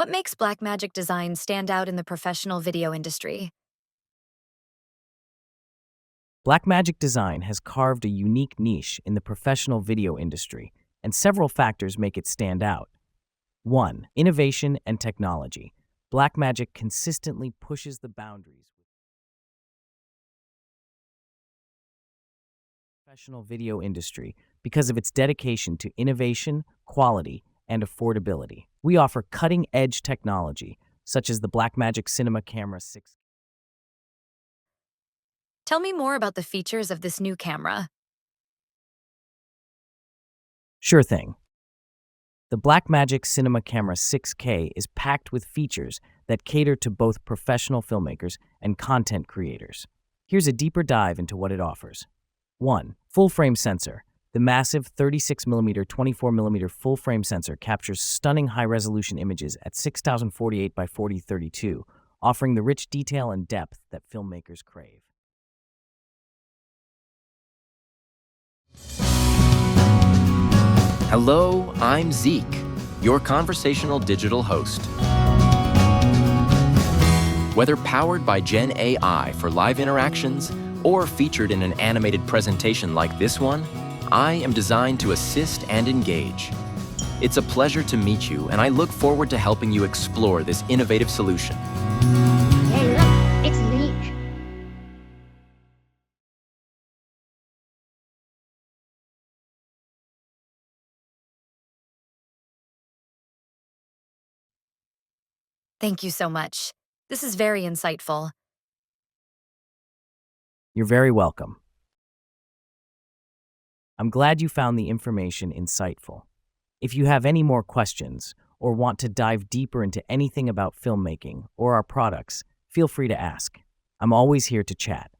What makes Blackmagic Design stand out in the professional video industry? Blackmagic Design has carved a unique niche in the professional video industry, and several factors make it stand out. 1. Innovation and technology. Blackmagic consistently pushes the boundaries with the professional video industry because of its dedication to innovation, quality, and affordability. We offer cutting-edge technology, such as the Blackmagic Cinema Camera 6. Tell me more about the features of this new camera. Sure thing. The Blackmagic Cinema Camera 6K is packed with features that cater to both professional filmmakers and content creators. Here's a deeper dive into what it offers. 1. Full-frame sensor. The massive 36mm 24mm full-frame sensor captures stunning high-resolution images at 6048 by 4032, offering the rich detail and depth that filmmakers crave. Hello, I'm Zeke, your conversational digital host. Whether powered by GenAI for live interactions or featured in an animated presentation like this one, I am designed to assist and engage. It's a pleasure to meet you, and I look forward to helping you explore this innovative solution. Hey, look, it's Zeke. Thank you so much. This is very insightful. You're very welcome. I'm glad you found the information insightful. If you have any more questions or want to dive deeper into anything about filmmaking or our products, feel free to ask. I'm always here to chat.